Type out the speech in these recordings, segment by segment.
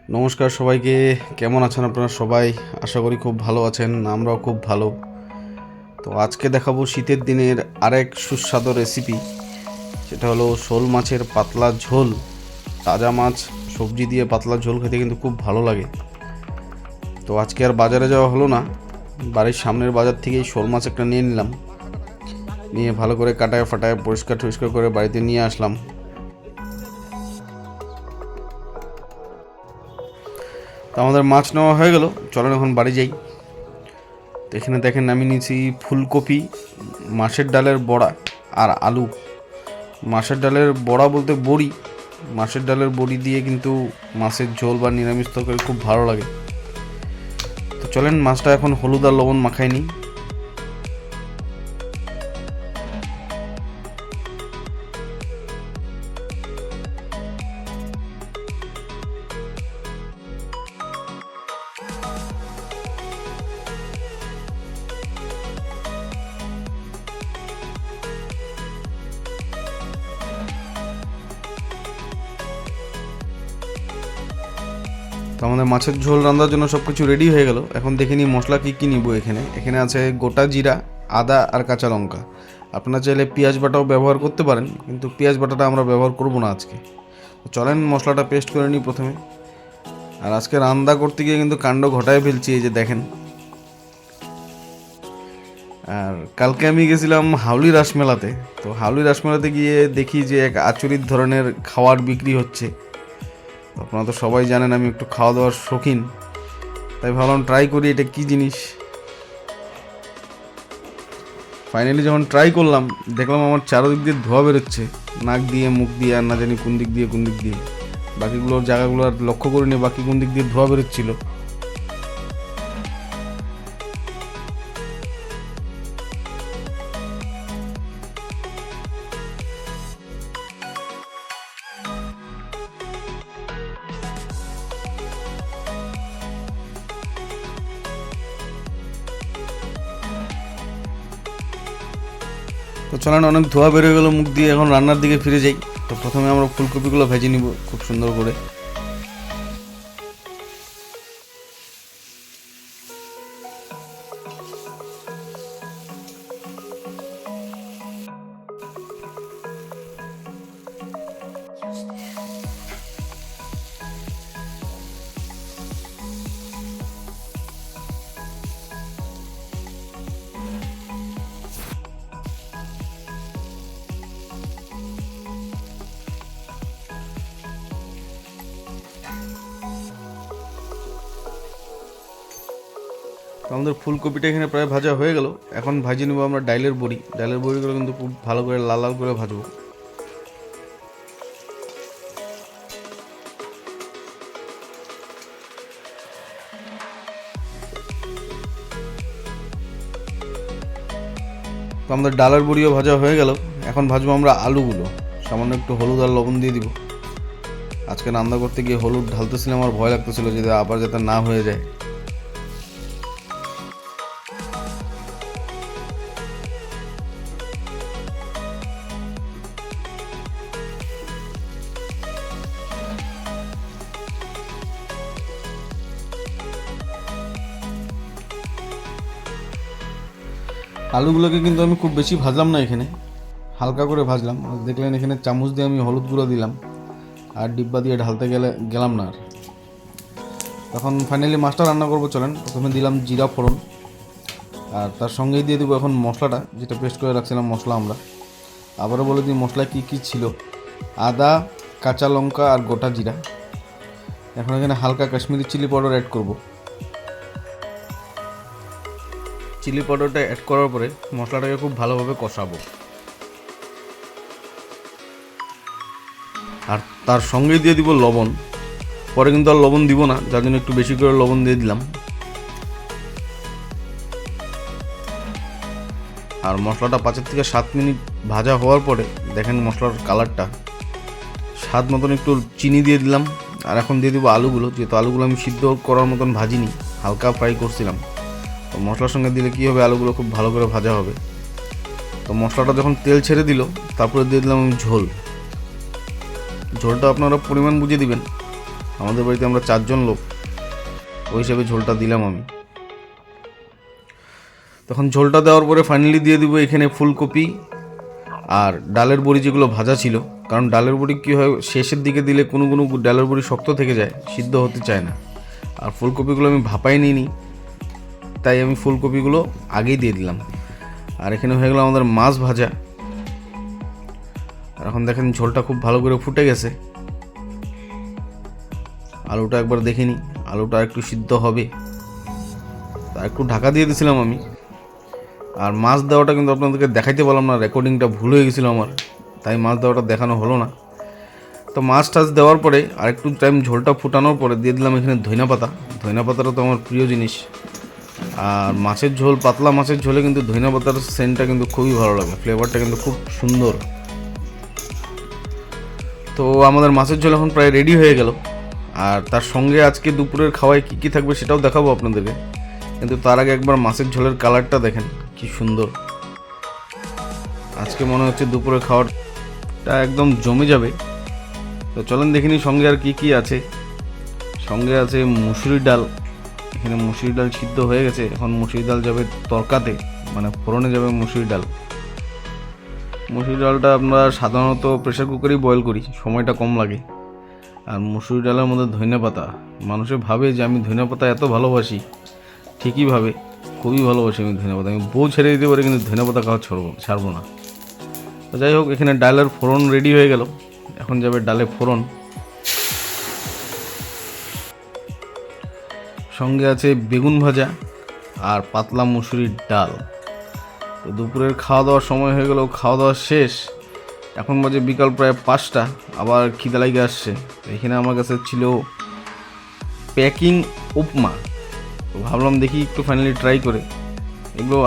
নমস্কার সবাইকে, কেমন আছেন আপনারা সবাই? আশা করি খুব ভালো আছেন, আমরাও খুব ভালো। তো আজকে দেখাবো শীতের দিনের আরেক সুস্বাদু রেসিপি, সেটা হলো শোল মাছের পাতলা ঝোল। তাজা মাছ সবজি দিয়ে পাতলা ঝোল খেতে কিন্তু খুব ভালো লাগে। তো আজকে আর বাজারে যাওয়া হলো না, বাড়ির সামনের বাজার থেকেই শোল মাছ একটা নিয়ে নিলাম, নিয়ে ভালো করে কাটায় ফাটায় পরিষ্কার টরিষ্কার করে বাড়িতে নিয়ে আসলাম। তো আমাদের মাছ নেওয়া হয়ে গেল, চলেন এখন বাড়ি যাই। তো এখানে দেখেন আমি নিয়েছি ফুলকপি, মাছের ডালের বড়া আর আলু। মাছের ডালের বড়া বলতে বড়ি, মাছের ডালের বড়ি দিয়ে কিন্তু মাছের ঝোল বা নিরামিষ তরকারি খুব ভালো লাগে। তো চলেন মাছটা এখন হলুদ আর লবণ মাখাই নিই। তো আমাদের মাছের ঝোল রান্নার জন্য সব কিছু রেডি হয়ে গেল। এখন দেখে নিই মশলা কী কী নিব। এখানে আছে গোটা জিরা, আদা আর কাঁচা লঙ্কা। আপনারা চাইলে পেঁয়াজ বাটাও ব্যবহার করতে পারেন, কিন্তু পেঁয়াজ বাটাটা আমরা ব্যবহার করব না আজকে। চলেন মশলাটা পেস্ট করে নিই প্রথমে। আর আজকে রান্না করতে গিয়ে কিন্তু কাণ্ড ঘটায় ফেলছি, এই যে দেখেন। আর কালকে আমি গেছিলাম হাউলি রাসমেলাতে। তো হাউলি রাসমেলাতে গিয়ে দেখি যে এক আচরিত ধরনের খাবার বিক্রি হচ্ছে। আপনারা তো সবাই জানেন আমি একটু খাওয়া দাওয়ার শৌখিন, তাই ভাবলাম ট্রাই করি এটা কী জিনিস। ফাইনালি যখন ট্রাই করলাম, দেখলাম আমার চারদিক দিয়ে ধোঁয়া বেরোচ্ছে, নাক দিয়ে মুখ দিয়ে, আর না জানি কোন দিক দিয়ে কোন দিক দিয়ে। বাকিগুলোর জায়গাগুলো আর লক্ষ্য করিনি বাকি কোন দিক দিয়ে ধোঁয়া বেরোচ্ছিল। তো চলেন, অনেক ধোঁয়া বেরোয় গেলো মুখ দিয়ে, এখন রান্নার দিকে ফিরে যাই। তো প্রথমে আমরা ফুলকপিগুলো ভেজে নিব খুব সুন্দর করে। তো আমাদের ফুলকপিটা এখানে প্রায় ভাজা হয়ে গেল। এখন ভাজি নেবো আমরা ডালের বড়ি। ডালের বড়িগুলো কিন্তু খুব ভালো করে লাল লাল করে ভাজবো। তো আমাদের ডালের বড়িও ভাজা হয়ে গেল। এখন ভাজবো আমরা আলুগুলো। সামান্য একটু হলুদ আর লবণ দিয়ে দিব। আজকে রান্না করতে গিয়ে হলুদ ঢালতেছিলাম, আমার ভয় লাগতেছিল যে আবার যাতে না হয়ে যায়। আলুগুলোকে কিন্তু আমি খুব বেশি ভাজলাম না, এখানে হালকা করে ভাজলাম। দেখলেন এখানে চামচ দিয়ে আমি হলুদ গুঁড়ো দিলাম, আর ডিব্বা দিয়ে ঢালতে গেলাম না। আর তখন ফাইনালি মাছটা রান্না করবো। চলেন, প্রথমে দিলাম জিরা ফোড়ন, আর তার সঙ্গেই দিয়ে দেবো এখন মশলাটা, যেটা পেস্ট করে রাখছিলাম মশলা আমরা। আবারও বলে দিই মশলা কী কী ছিল: আদা, কাঁচা লঙ্কা আর গোটা জিরা। এখন এখানে হালকা কাশ্মীরি চিলি পাউডার অ্যাড করব। চিলি পাউডারটা অ্যাড করার পরে মশলাটাকে খুব ভালোভাবে কষাবো। আর তার সঙ্গেই দিয়ে দিব লবণ। পরে কিন্তু আর লবণ দিব না, যার জন্য একটু বেশি করে লবণ দিয়ে দিলাম। আর মশলাটা 5 থেকে 7 মিনিট ভাজা হওয়ার পরে দেখেন মশলার কালারটা, স্বাদ মতন একটু চিনি দিয়ে দিলাম। আর এখন দিয়ে দেবো আলুগুলো, যেহেতু আলুগুলো আমি সিদ্ধ করার মতন ভাজিনি, হালকা ফ্রাই করছিলাম। তো মশলার সঙ্গে দিলে কী হবে, আলুগুলো খুব ভালো করে ভাজা হবে। তো মশলাটা যখন তেল ছেড়ে দিল, তারপরে দিয়ে দিলাম আমি ঝোল। ঝোলটা আপনারা পরিমাণ বুঝে দিবেন। আমাদের বাড়িতে আমরা 4 জন লোক, ওই হিসাবে ঝোলটা দিলাম আমি। তখন ঝোলটা দেওয়ার পরে ফাইনালি দিয়ে দিব এখানে ফুলকপি আর ডালের বড়ি যেগুলো ভাজা ছিল। কারণ ডালের বড়ি কী হয়, শেষের দিকে দিলে কোনো ডালের বড়ি শক্ত থেকে যায়, সিদ্ধ হতে চায় না। আর ফুলকপিগুলো আমি ভাপাই নিইনি, তাই আমি ফুলকপিগুলো আগেই দিয়ে দিলাম। আর এখানে হয়ে গেল আমাদের মাছ ভাজা। আর এখন দেখেন ঝোলটা খুব ভালো করে ফুটে গেছে। আলুটা একবার দেখে নিই, আলুটা একটু সিদ্ধ হবে, তা একটু ঢাকা দিয়ে দিয়েছিলাম আমি। আর মাছ দেওয়াটা কিন্তু আপনাদেরকে দেখাইতে পারলাম না, রেকর্ডিংটা ভুল হয়ে গেছিলো আমার, তাই মাছ দেওয়াটা দেখানো হলো না। তো মাছ টাছ দেওয়ার পরে আর একটু টাইম ঝোলটা ফুটানোর পরে দিয়ে দিলাম এখানে ধইনা পাতা। ধইনা পাতাটা তো আমার প্রিয় জিনিস। আর মাছের ঝোল, পাতলা মাছের ঝোলে কিন্তু ধইনা পাতার সেন্টটা কিন্তু খুবই ভালো লাগে, ফ্লেভারটা কিন্তু খুব সুন্দর। তো আমাদের মাছের ঝোল এখন প্রায় রেডি হয়ে গেল। আর তার সঙ্গে আজকে দুপুরের খাওয়ায় কী কী থাকবে সেটাও দেখাবো আপনাদেরকে, কিন্তু তার আগে একবার মাছের ঝোলের কালারটা দেখেন কি সুন্দর। আজকে মনে হচ্ছে দুপুরের খাওয়াটা একদম জমে যাবে। তো চলেন দেখিনি সঙ্গে আর কি কি আছে। সঙ্গে আছে মুসুরির ডাল। এখানে মুসুরির ডাল সিদ্ধ হয়ে গেছে, এখন মুসুরির ডাল যাবে তরকাতে, মানে ফোড়নে যাবে মুসুরির ডাল। মুসুরির ডালটা আমরা সাধারণত প্রেসার কুকারেই বয়েল করি, সময়টা কম লাগে। আর মুসুরির ডালের মধ্যে ধনে পাতা, মানুষে ভাবে যে আমি ধনে পাতা এত ভালোবাসি, ঠিকই ভাবে, খুবই ভালোবাসি আমি ধনে পাতা। আমি বউ ছেড়ে দিতে পারি কিন্তু ধনে পাতা খাওয়া ছাড়বো না। তো যাই হোক, এখানে ডালের ফোড়ন রেডি হয়ে গেল, এখন যাবে ডালে ফোড়ন। সঙ্গে আছে বেগুন ভাজা আর পাতলা মুসুরির ডাল। তো দুপুরের খাওয়া দাওয়ার সময় হয়ে গেল, খাওয়া দাওয়া শেষ, এখন বাজে বিকাল প্রায় 5টা। আবার খিদে লাগে আসছে। এখানে আমার কাছে ছিল প্যাকিং উপমা। তো ভাবলাম দেখি একটু ফাইনালি ট্রাই করে। এগুলো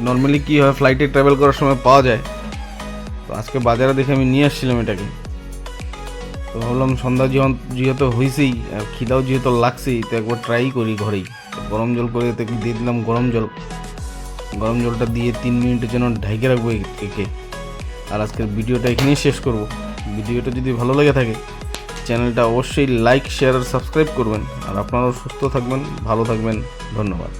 নর্মালি কী হয়, ফ্লাইটে ট্রাভেল করার সময় পাওয়া যায়। তো আজকে বাজারে দেখে আমি নিয়ে আসছিলাম এটাকে। তো ভাবলাম সন্ধ্যা যেহেতু হয়েছেই, আর খিদাও যেহেতু লাগছেই, তো একবার ট্রাই করি ঘরেই। গরম জল করে দিয়ে দিলাম গরম জল। গরম জলটা দিয়ে 3 মিনিটের জন্য ঢেকে রাখবো একে। আর আজকের ভিডিওটা এখানেই শেষ করব। ভিডিওটা যদি ভালো লেগে থাকে চ্যানেলটা অবশ্যই লাইক, শেয়ার আর সাবস্ক্রাইব করবেন। আর আপনারাও সুস্থ থাকবেন, ভালো থাকবেন। ধন্যবাদ।